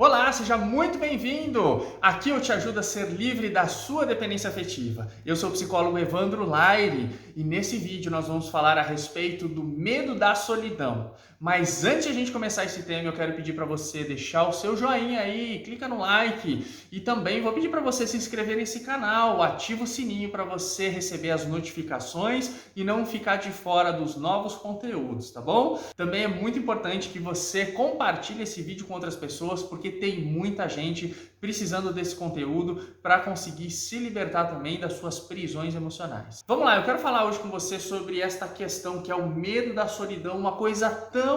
Olá, seja muito bem-vindo! Aqui eu te ajudo a ser livre da sua dependência afetiva. Eu sou o psicólogo Evandro Laire e nesse vídeo nós vamos falar a respeito do medo da solidão. Mas antes de a gente começar esse tema, eu quero pedir para você deixar o seu joinha aí, clica no like e também vou pedir para você se inscrever nesse canal, ativa o sininho para você receber as notificações e não ficar de fora dos novos conteúdos, tá bom? Também é muito importante que você compartilhe esse vídeo com outras pessoas, porque tem muita gente precisando desse conteúdo para conseguir se libertar também das suas prisões emocionais. Vamos lá, eu quero falar hoje com você sobre esta questão que é o medo da solidão, uma coisa tão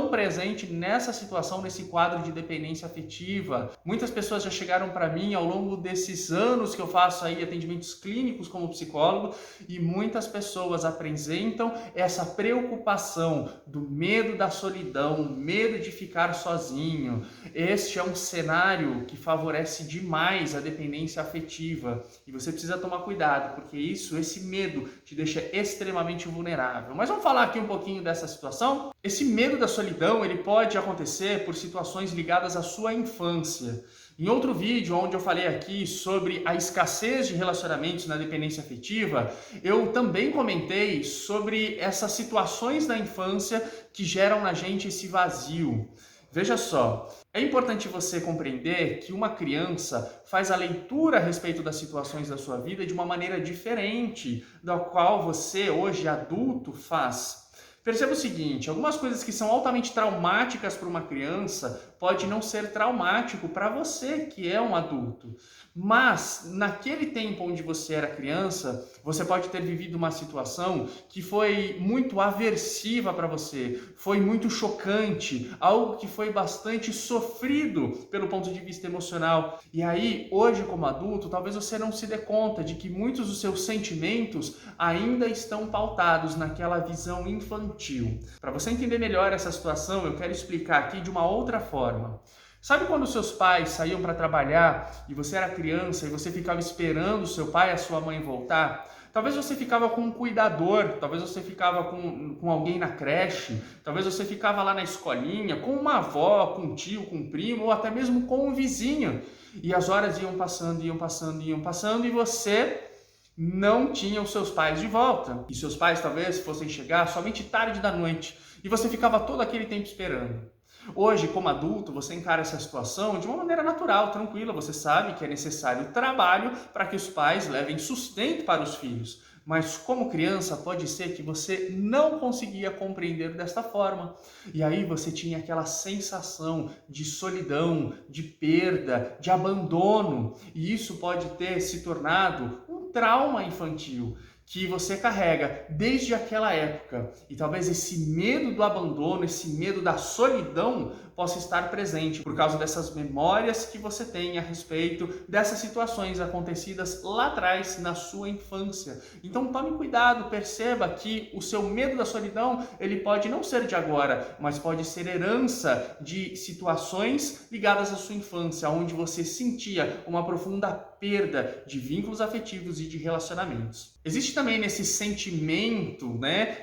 presente nessa situação, nesse quadro de dependência afetiva. Muitas pessoas já chegaram para mim ao longo desses anos que eu faço aí atendimentos clínicos como psicólogo e muitas pessoas apresentam essa preocupação do medo da solidão, medo de ficar sozinho. Este é um cenário que favorece demais a dependência afetiva e você precisa tomar cuidado, porque esse medo te deixa extremamente vulnerável. Mas vamos falar aqui um pouquinho dessa situação? Esse medo da solidão, ele pode acontecer por situações ligadas à sua infância. Em outro vídeo, onde eu falei aqui sobre a escassez de relacionamentos na dependência afetiva, eu também comentei sobre essas situações da infância que geram na gente esse vazio. Veja só, é importante você compreender que uma criança faz a leitura a respeito das situações da sua vida de uma maneira diferente da qual você, hoje adulto, faz. Perceba o seguinte, algumas coisas que são altamente traumáticas para uma criança pode não ser traumático para você, que é um adulto. Mas, naquele tempo onde você era criança, você pode ter vivido uma situação que foi muito aversiva para você, foi muito chocante, algo que foi bastante sofrido pelo ponto de vista emocional. E aí, hoje como adulto, talvez você não se dê conta de que muitos dos seus sentimentos ainda estão pautados naquela visão infantil. Para você entender melhor essa situação, eu quero explicar aqui de uma outra forma. Sabe quando seus pais saíam para trabalhar e você era criança e você ficava esperando o seu pai e a sua mãe voltar? Talvez você ficava com um cuidador, talvez você ficava com alguém na creche, talvez você ficava lá na escolinha, com uma avó, com um tio, com um primo ou até mesmo com um vizinho. E as horas iam passando e você não tinha os seus pais de volta. E seus pais talvez fossem chegar somente tarde da noite e você ficava todo aquele tempo esperando. Hoje, como adulto, você encara essa situação de uma maneira natural, tranquila. Você sabe que é necessário trabalho para que os pais levem sustento para os filhos. Mas como criança, pode ser que você não conseguia compreender desta forma. E aí você tinha aquela sensação de solidão, de perda, de abandono. E isso pode ter se tornado um trauma infantil que você carrega desde aquela época. E talvez esse medo do abandono, esse medo da solidão possa estar presente por causa dessas memórias que você tem a respeito dessas situações acontecidas lá atrás na sua infância. Então tome cuidado, perceba que o seu medo da solidão, ele pode não ser de agora, mas pode ser herança de situações ligadas à sua infância, onde você sentia uma profunda perda de vínculos afetivos e de relacionamentos. Existe também nesse sentimento,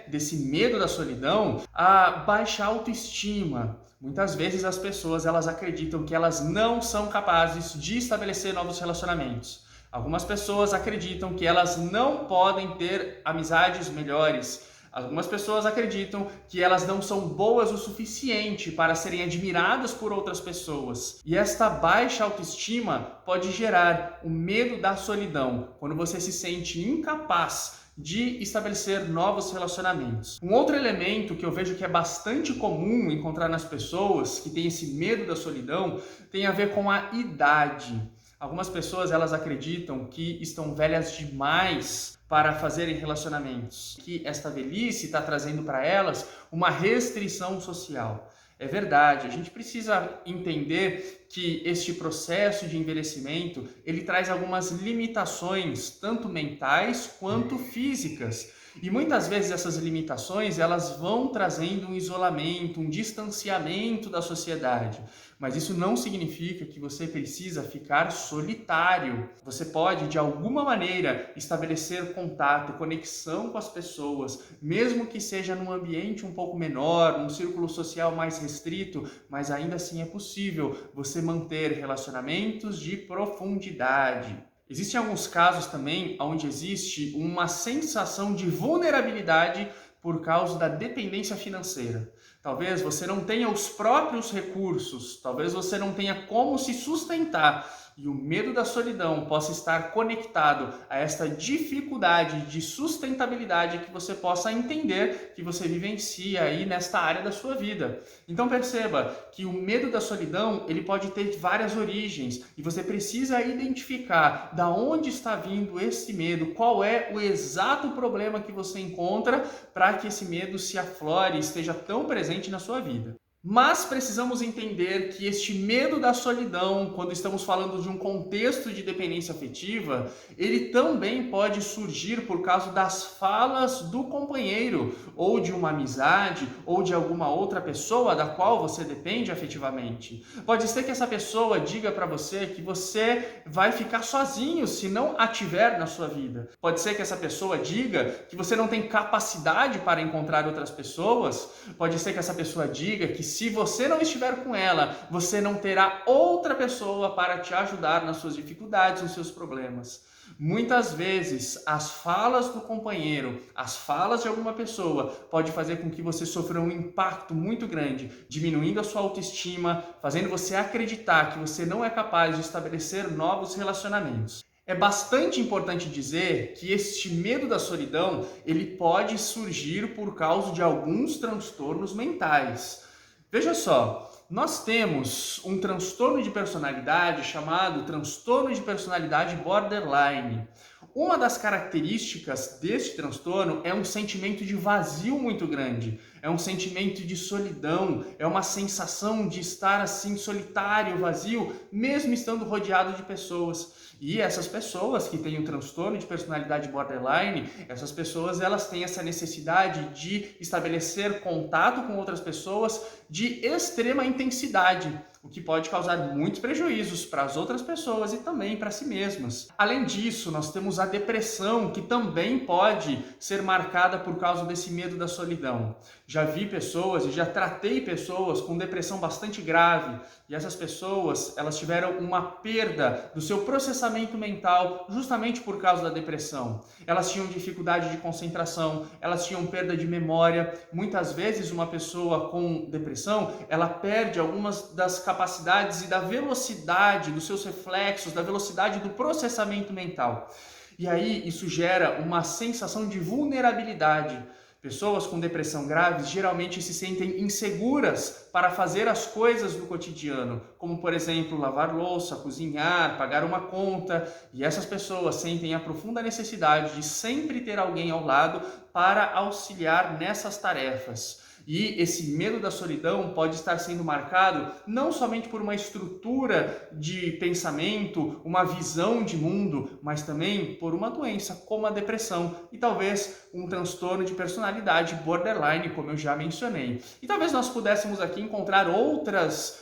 desse medo da solidão, a baixa autoestima. Muitas vezes as pessoas elas acreditam que elas não são capazes de estabelecer novos relacionamentos. Algumas pessoas acreditam que elas não podem ter amizades melhores. Algumas pessoas acreditam que elas não são boas o suficiente para serem admiradas por outras pessoas. E esta baixa autoestima pode gerar o medo da solidão, quando você se sente incapaz de estabelecer novos relacionamentos. Um outro elemento que eu vejo que é bastante comum encontrar nas pessoas que têm esse medo da solidão tem a ver com a idade. Algumas pessoas elas acreditam que estão velhas demais para fazerem relacionamentos, que esta velhice está trazendo para elas uma restrição social. É verdade, a gente precisa entender que este processo de envelhecimento, ele traz algumas limitações, tanto mentais quanto físicas. E muitas vezes essas limitações, elas vão trazendo um isolamento, um distanciamento da sociedade. Mas isso não significa que você precisa ficar solitário. Você pode, de alguma maneira, estabelecer contato, conexão com as pessoas, mesmo que seja num ambiente um pouco menor, num círculo social mais restrito, mas ainda assim é possível você manter relacionamentos de profundidade. Existem alguns casos também onde existe uma sensação de vulnerabilidade por causa da dependência financeira. Talvez você não tenha os próprios recursos, talvez você não tenha como se sustentar e o medo da solidão possa estar conectado a esta dificuldade de sustentabilidade que você possa entender que você vivencia aí nesta área da sua vida. Então perceba que o medo da solidão, ele pode ter várias origens e você precisa identificar da onde está vindo esse medo, qual é o exato problema que você encontra para que esse medo se aflore e esteja tão presente na sua vida. Mas precisamos entender que este medo da solidão, quando estamos falando de um contexto de dependência afetiva, ele também pode surgir por causa das falas do companheiro, ou de uma amizade, ou de alguma outra pessoa da qual você depende afetivamente. Pode ser que essa pessoa diga para você que você vai ficar sozinho se não a tiver na sua vida. Pode ser que essa pessoa diga que você não tem capacidade para encontrar outras pessoas. Pode ser que essa pessoa diga que se você não estiver com ela, você não terá outra pessoa para te ajudar nas suas dificuldades, nos seus problemas. Muitas vezes, as falas do companheiro, as falas de alguma pessoa, pode fazer com que você sofra um impacto muito grande, diminuindo a sua autoestima, fazendo você acreditar que você não é capaz de estabelecer novos relacionamentos. É bastante importante dizer que este medo da solidão, ele pode surgir por causa de alguns transtornos mentais. Veja só, nós temos um transtorno de personalidade chamado transtorno de personalidade borderline. Uma das características deste transtorno é um sentimento de vazio muito grande, é um sentimento de solidão, é uma sensação de estar assim solitário, vazio, mesmo estando rodeado de pessoas. E essas pessoas que têm um transtorno de personalidade borderline, essas pessoas elas têm essa necessidade de estabelecer contato com outras pessoas de extrema intensidade, o que pode causar muitos prejuízos para as outras pessoas e também para si mesmas. Além disso, nós temos a depressão, que também pode ser marcada por causa desse medo da solidão. Já vi pessoas e já tratei pessoas com depressão bastante grave, e essas pessoas, elas tiveram uma perda do seu processamento mental justamente por causa da depressão. Elas tinham dificuldade de concentração, elas tinham perda de memória. Muitas vezes uma pessoa com depressão, ela perde algumas das capacidades e da velocidade dos seus reflexos, da velocidade do processamento mental. E aí isso gera uma sensação de vulnerabilidade. Pessoas com depressão grave geralmente se sentem inseguras para fazer as coisas do cotidiano, como por exemplo lavar louça, cozinhar, pagar uma conta, e essas pessoas sentem a profunda necessidade de sempre ter alguém ao lado para auxiliar nessas tarefas. E esse medo da solidão pode estar sendo marcado não somente por uma estrutura de pensamento, uma visão de mundo, mas também por uma doença como a depressão e talvez um transtorno de personalidade borderline, como eu já mencionei. E talvez nós pudéssemos aqui encontrar outras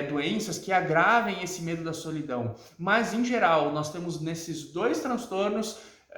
doenças que agravem esse medo da solidão. Mas, em geral, nós temos nesses dois transtornos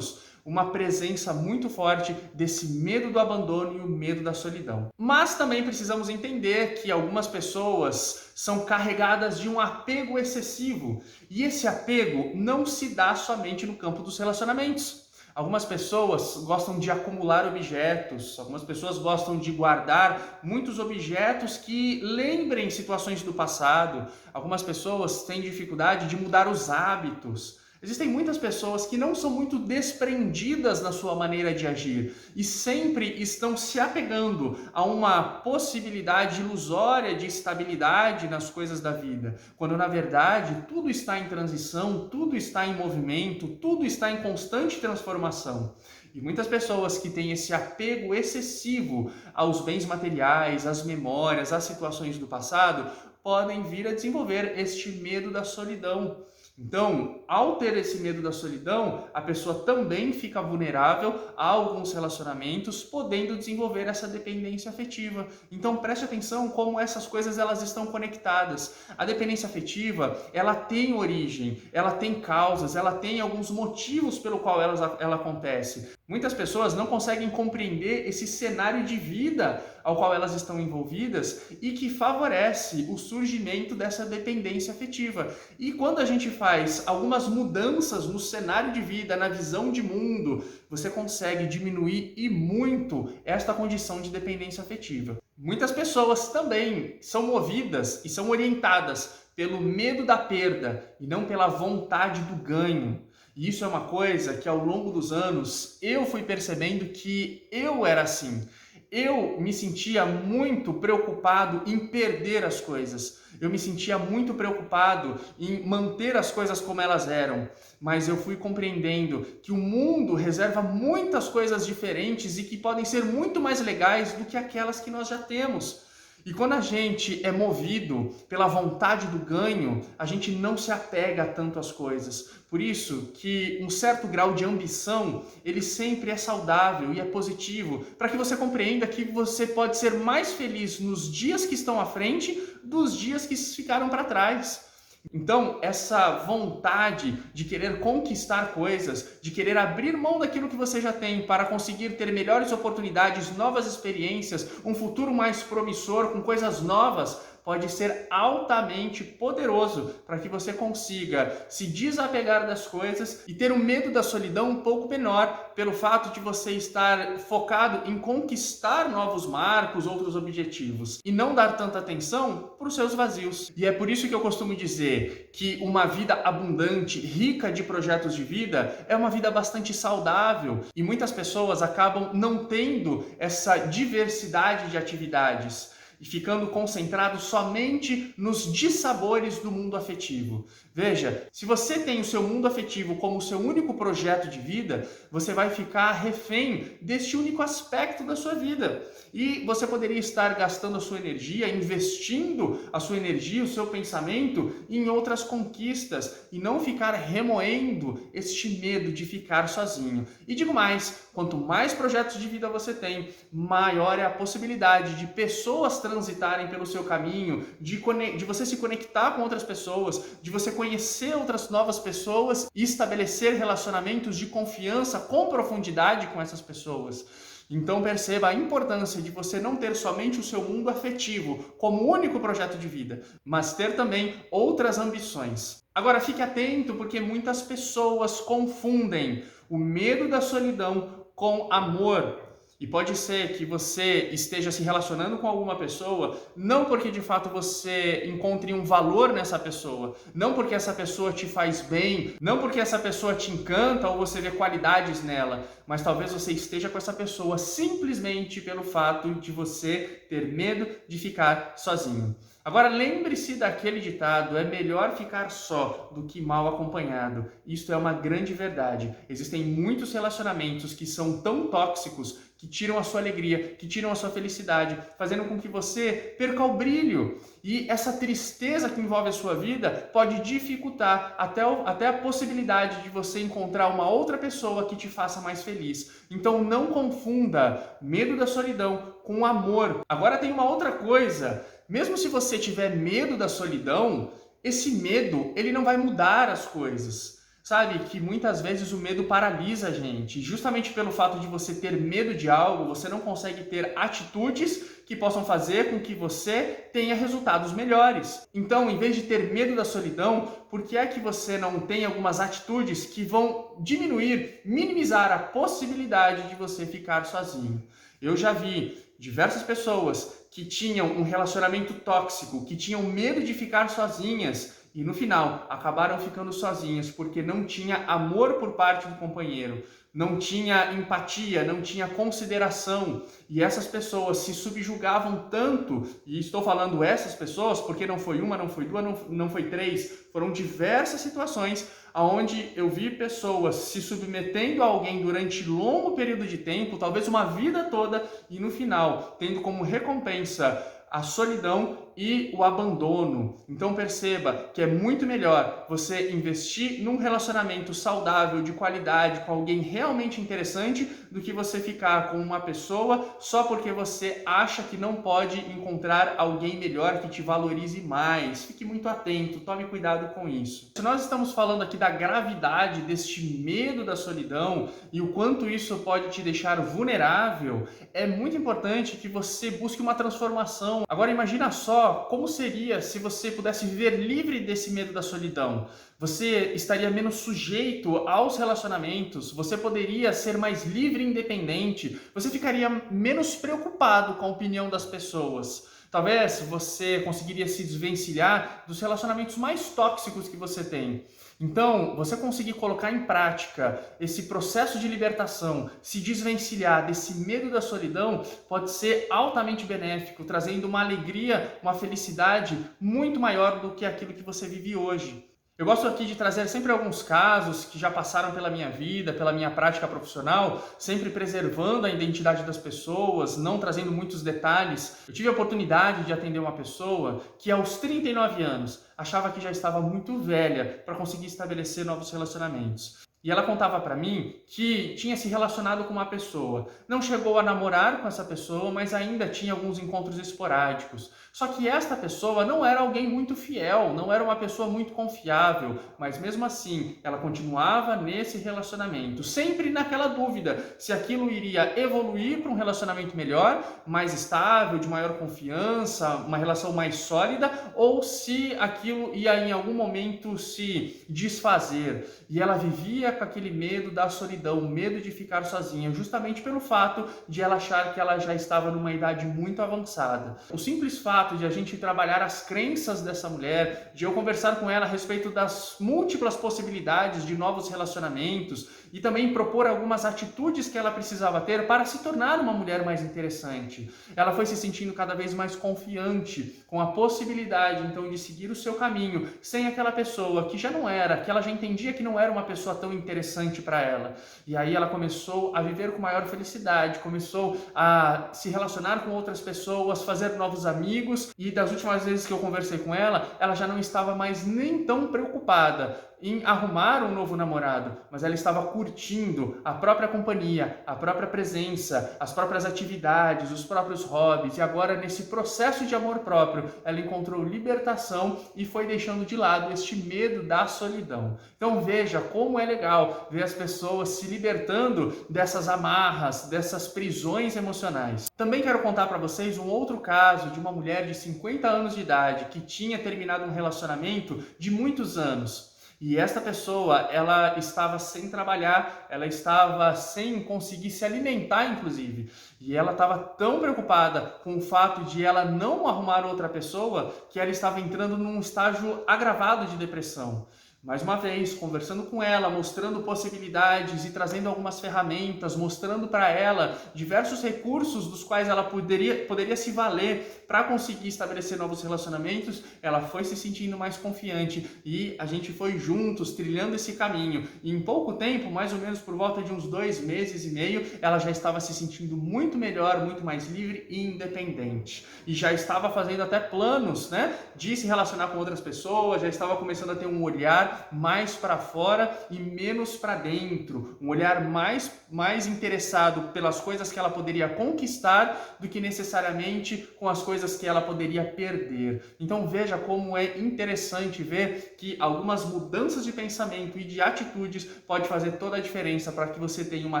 uma presença muito forte desse medo do abandono e o medo da solidão. Mas também precisamos entender que algumas pessoas são carregadas de um apego excessivo, e esse apego não se dá somente no campo dos relacionamentos. Algumas pessoas gostam de acumular objetos, algumas pessoas gostam de guardar muitos objetos que lembrem situações do passado, algumas pessoas têm dificuldade de mudar os hábitos. Existem muitas pessoas que não são muito desprendidas na sua maneira de agir e sempre estão se apegando a uma possibilidade ilusória de estabilidade nas coisas da vida, quando na verdade tudo está em transição, tudo está em movimento, tudo está em constante transformação. E muitas pessoas que têm esse apego excessivo aos bens materiais, às memórias, às situações do passado, podem vir a desenvolver este medo da solidão. Então, ao ter esse medo da solidão, a pessoa também fica vulnerável a alguns relacionamentos, podendo desenvolver essa dependência afetiva. Então, preste atenção como essas coisas elas estão conectadas. A dependência afetiva, ela tem origem, ela tem causas, ela tem alguns motivos pelo qual ela acontece. Muitas pessoas não conseguem compreender esse cenário de vida ao qual elas estão envolvidas e que favorece o surgimento dessa dependência afetiva. E quando a gente faz algumas mudanças no cenário de vida, na visão de mundo, você consegue diminuir e muito esta condição de dependência afetiva. Muitas pessoas também são movidas e são orientadas pelo medo da perda e não pela vontade do ganho. E isso é uma coisa que ao longo dos anos eu fui percebendo que eu era assim. Eu me sentia muito preocupado em perder as coisas. Eu me sentia muito preocupado em manter as coisas como elas eram. Mas eu fui compreendendo que o mundo reserva muitas coisas diferentes e que podem ser muito mais legais do que aquelas que nós já temos. E quando a gente é movido pela vontade do ganho, a gente não se apega tanto às coisas. Por isso que um certo grau de ambição, ele sempre é saudável e é positivo, para que você compreenda que você pode ser mais feliz nos dias que estão à frente dos dias que ficaram para trás. Então, essa vontade de querer conquistar coisas, de querer abrir mão daquilo que você já tem para conseguir ter melhores oportunidades, novas experiências, um futuro mais promissor, com coisas novas, pode ser altamente poderoso para que você consiga se desapegar das coisas e ter um medo da solidão um pouco menor pelo fato de você estar focado em conquistar novos marcos, outros objetivos e não dar tanta atenção para os seus vazios. E é por isso que eu costumo dizer que uma vida abundante, rica de projetos de vida, é uma vida bastante saudável e muitas pessoas acabam não tendo essa diversidade de atividades e ficando concentrado somente nos dissabores do mundo afetivo. Veja, se você tem o seu mundo afetivo como o seu único projeto de vida, você vai ficar refém deste único aspecto da sua vida. E você poderia estar gastando a sua energia, investindo a sua energia, o seu pensamento em outras conquistas e não ficar remoendo este medo de ficar sozinho. E digo mais, quanto mais projetos de vida você tem, maior é a possibilidade de pessoas transitarem pelo seu caminho, de você se conectar com outras pessoas, de você conhecer outras novas pessoas e estabelecer relacionamentos de confiança com profundidade com essas pessoas. Então perceba a importância de você não ter somente o seu mundo afetivo como único projeto de vida, mas ter também outras ambições. Agora fique atento porque muitas pessoas confundem o medo da solidão com amor. E pode ser que você esteja se relacionando com alguma pessoa, não porque de fato você encontre um valor nessa pessoa, não porque essa pessoa te faz bem, não porque essa pessoa te encanta ou você vê qualidades nela, mas talvez você esteja com essa pessoa simplesmente pelo fato de você ter medo de ficar sozinho. Agora lembre-se daquele ditado, é melhor ficar só do que mal acompanhado. Isto é uma grande verdade. Existem muitos relacionamentos que são tão tóxicos que tiram a sua alegria, que tiram a sua felicidade, fazendo com que você perca o brilho. E essa tristeza que envolve a sua vida pode dificultar até a possibilidade de você encontrar uma outra pessoa que te faça mais feliz. Então não confunda medo da solidão com amor. Agora tem uma outra coisa. Mesmo se você tiver medo da solidão, esse medo ele não vai mudar as coisas. Sabe que muitas vezes o medo paralisa a gente. Justamente pelo fato de você ter medo de algo, você não consegue ter atitudes que possam fazer com que você tenha resultados melhores. Então, em vez de ter medo da solidão, por que é que você não tem algumas atitudes que vão diminuir, minimizar a possibilidade de você ficar sozinho? Eu já vi diversas pessoas que tinham um relacionamento tóxico, que tinham medo de ficar sozinhas, e no final acabaram ficando sozinhas porque não tinha amor por parte do companheiro, não tinha empatia, não tinha consideração. E essas pessoas se subjugavam tanto, e estou falando essas pessoas porque não foi uma, não foi duas, não foi três, foram diversas situações onde eu vi pessoas se submetendo a alguém durante longo período de tempo, talvez uma vida toda, e no final, tendo como recompensa a solidão e o abandono. Então perceba que é muito melhor você investir num relacionamento saudável, de qualidade, com alguém realmente interessante, do que você ficar com uma pessoa só porque você acha que não pode encontrar alguém melhor que te valorize mais. Fique muito atento, tome cuidado com isso. Se nós estamos falando aqui da gravidade deste medo da solidão e o quanto isso pode te deixar vulnerável, é muito importante que você busque uma transformação. Agora imagina só como seria se você pudesse viver livre desse medo da solidão. Você estaria menos sujeito aos relacionamentos, você poderia ser mais livre e independente, você ficaria menos preocupado com a opinião das pessoas. Talvez você conseguiria se desvencilhar dos relacionamentos mais tóxicos que você tem. Então, você conseguir colocar em prática esse processo de libertação, se desvencilhar desse medo da solidão, pode ser altamente benéfico, trazendo uma alegria, uma felicidade muito maior do que aquilo que você vive hoje. Eu gosto aqui de trazer sempre alguns casos que já passaram pela minha vida, pela minha prática profissional, sempre preservando a identidade das pessoas, não trazendo muitos detalhes. Eu tive a oportunidade de atender uma pessoa que aos 39 anos achava que já estava muito velha para conseguir estabelecer novos relacionamentos. E ela contava para mim que tinha se relacionado com uma pessoa. Não chegou a namorar com essa pessoa, mas ainda tinha alguns encontros esporádicos. Só que esta pessoa não era alguém muito fiel, não era uma pessoa muito confiável, mas mesmo assim ela continuava nesse relacionamento, sempre naquela dúvida se aquilo iria evoluir para um relacionamento melhor, mais estável, de maior confiança, uma relação mais sólida, ou se aquilo ia em algum momento se desfazer. E ela vivia com aquele medo da solidão, medo de ficar sozinha, justamente pelo fato de ela achar que ela já estava numa idade muito avançada. O simples fato de a gente trabalhar as crenças dessa mulher, de eu conversar com ela a respeito das múltiplas possibilidades de novos relacionamentos e também propor algumas atitudes que ela precisava ter para se tornar uma mulher mais interessante. Ela foi se sentindo cada vez mais confiante com a possibilidade, então, de seguir o seu caminho sem aquela pessoa que já não era, que ela já entendia que não era uma pessoa tão interessante para ela. E aí ela começou a viver com maior felicidade, começou a se relacionar com outras pessoas, fazer novos amigos, e das últimas vezes que eu conversei com ela, ela já não estava mais nem tão preocupada em arrumar um novo namorado, mas ela estava curtindo a própria companhia, a própria presença, as próprias atividades, os próprios hobbies, e agora nesse processo de amor próprio, ela encontrou libertação e foi deixando de lado este medo da solidão. Então veja como é legal ver as pessoas se libertando dessas amarras, dessas prisões emocionais. Também quero contar para vocês um outro caso de uma mulher de 50 anos de idade que tinha terminado um relacionamento de muitos anos. E esta pessoa, ela estava sem trabalhar, ela estava sem conseguir se alimentar, inclusive. E ela estava tão preocupada com o fato de ela não arrumar outra pessoa, que ela estava entrando num estágio agravado de depressão. Mais uma vez, conversando com ela, mostrando possibilidades e trazendo algumas ferramentas, mostrando para ela diversos recursos dos quais ela poderia se valer para conseguir estabelecer novos relacionamentos, ela foi se sentindo mais confiante e a gente foi juntos trilhando esse caminho. E em pouco tempo, mais ou menos por volta de uns 2 meses e meio, ela já estava se sentindo muito melhor, muito mais livre e independente. E já estava fazendo até planos, né, de se relacionar com outras pessoas, já estava começando a ter um olhar mais para fora e menos para dentro, um olhar mais interessado pelas coisas que ela poderia conquistar do que necessariamente com as coisas que ela poderia perder. Então veja como é interessante ver que algumas mudanças de pensamento e de atitudes pode fazer toda a diferença para que você tenha uma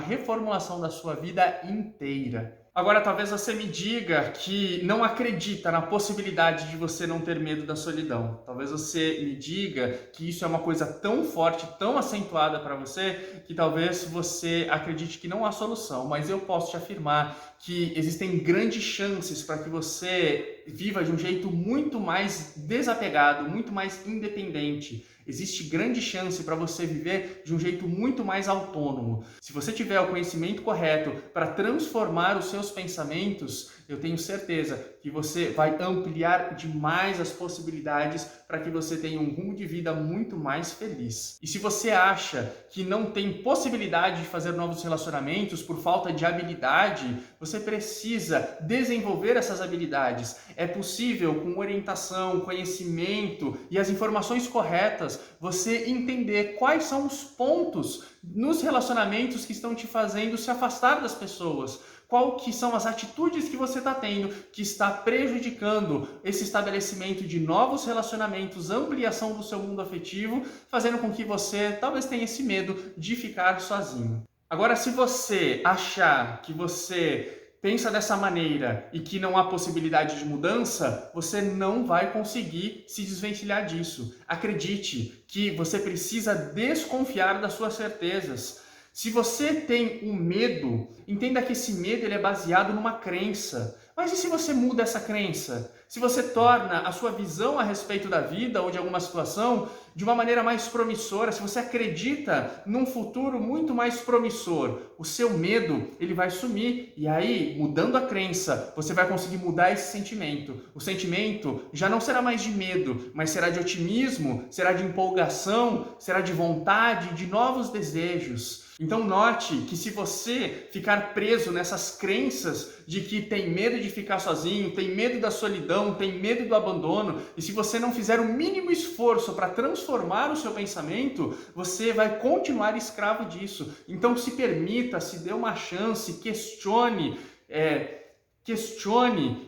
reformulação da sua vida inteira. Agora, talvez você me diga que não acredita na possibilidade de você não ter medo da solidão. Talvez você me diga que isso é uma coisa tão forte, tão acentuada para você, que talvez você acredite que não há solução. Mas eu posso te afirmar que existem grandes chances para que você viva de um jeito muito mais desapegado, muito mais independente. Existe grande chance para você viver de um jeito muito mais autônomo. Se você tiver o conhecimento correto para transformar os seus pensamentos, eu tenho certeza que você vai ampliar demais as possibilidades para que você tenha um rumo de vida muito mais feliz. E se você acha que não tem possibilidade de fazer novos relacionamentos por falta de habilidade, você precisa desenvolver essas habilidades. É possível, com orientação, conhecimento e as informações corretas, você entender quais são os pontos nos relacionamentos que estão te fazendo se afastar das pessoas. Qual que são as atitudes que você está tendo que está prejudicando esse estabelecimento de novos relacionamentos, ampliação do seu mundo afetivo, fazendo com que você talvez tenha esse medo de ficar sozinho. Agora, se você achar que você pensa dessa maneira e que não há possibilidade de mudança, você não vai conseguir se desvencilhar disso. Acredite que você precisa desconfiar das suas certezas. Se você tem um medo, entenda que esse medo ele é baseado numa crença. Mas e se você muda essa crença? Se você torna a sua visão a respeito da vida ou de alguma situação de uma maneira mais promissora, se você acredita num futuro muito mais promissor, o seu medo ele vai sumir e aí, mudando a crença, você vai conseguir mudar esse sentimento. O sentimento já não será mais de medo, mas será de otimismo, será de empolgação, será de vontade, de novos desejos. Então note que se você ficar preso nessas crenças de que tem medo de ficar sozinho, tem medo da solidão, tem medo do abandono, e se você não fizer o mínimo esforço para transformar o seu pensamento, você vai continuar escravo disso. Então se permita, se dê uma chance, questione,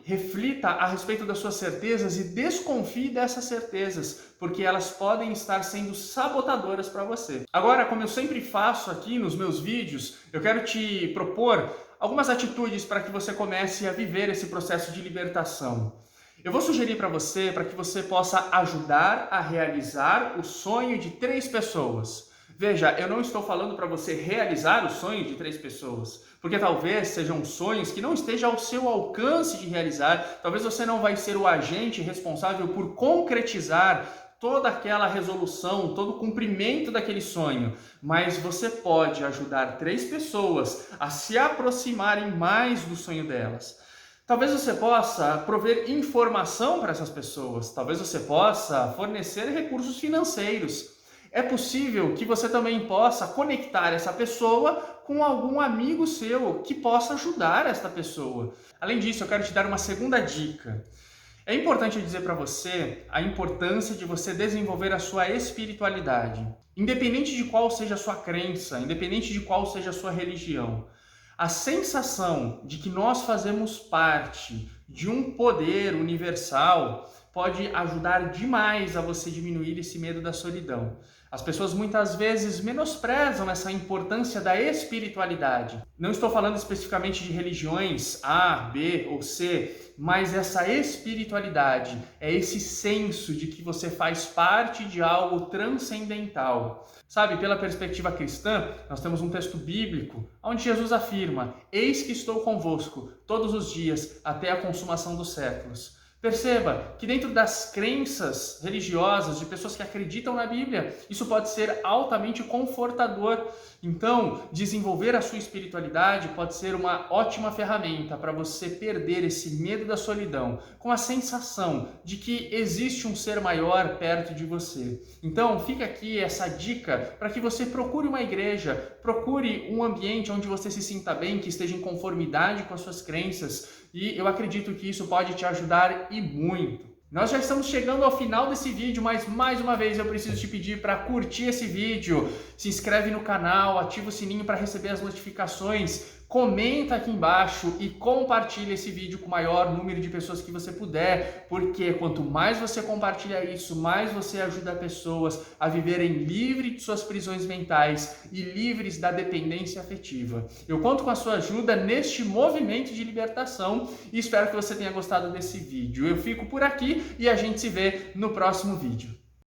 reflita a respeito das suas certezas e desconfie dessas certezas, porque elas podem estar sendo sabotadoras para você. Agora, como eu sempre faço aqui nos meus vídeos, eu quero te propor algumas atitudes para que você comece a viver esse processo de libertação. Eu vou sugerir para que você possa ajudar a realizar o sonho de 3 pessoas. Veja, eu não estou falando para você realizar o sonho de 3 pessoas, porque talvez sejam sonhos que não estejam ao seu alcance de realizar, talvez você não vai ser o agente responsável por concretizar toda aquela resolução, todo o cumprimento daquele sonho, mas você pode ajudar 3 pessoas a se aproximarem mais do sonho delas. Talvez você possa prover informação para essas pessoas, talvez você possa fornecer recursos financeiros. É possível que você também possa conectar essa pessoa com algum amigo seu que possa ajudar esta pessoa. Além disso, eu quero te dar uma segunda dica. É importante dizer para você a importância de você desenvolver a sua espiritualidade. Independente de qual seja a sua crença, independente de qual seja a sua religião, a sensação de que nós fazemos parte de um poder universal pode ajudar demais a você diminuir esse medo da solidão. As pessoas muitas vezes menosprezam essa importância da espiritualidade. Não estou falando especificamente de religiões A, B ou C, mas essa espiritualidade é esse senso de que você faz parte de algo transcendental. Sabe, pela perspectiva cristã, nós temos um texto bíblico onde Jesus afirma: "Eis que estou convosco todos os dias até a consumação dos séculos." Perceba que dentro das crenças religiosas de pessoas que acreditam na Bíblia, isso pode ser altamente confortador. Então, desenvolver a sua espiritualidade pode ser uma ótima ferramenta para você perder esse medo da solidão, com a sensação de que existe um ser maior perto de você. Então, fica aqui essa dica para que você procure uma igreja, procure um ambiente onde você se sinta bem, que esteja em conformidade com as suas crenças. E eu acredito que isso pode te ajudar e muito. Nós já estamos chegando ao final desse vídeo, mas mais uma vez eu preciso te pedir para curtir esse vídeo, se inscreve no canal, ativa o sininho para receber as notificações, comenta aqui embaixo e compartilha esse vídeo com o maior número de pessoas que você puder, porque quanto mais você compartilha isso, mais você ajuda pessoas a viverem livres de suas prisões mentais e livres da dependência afetiva. Eu conto com a sua ajuda neste movimento de libertação e espero que você tenha gostado desse vídeo. Eu fico por aqui e a gente se vê no próximo vídeo.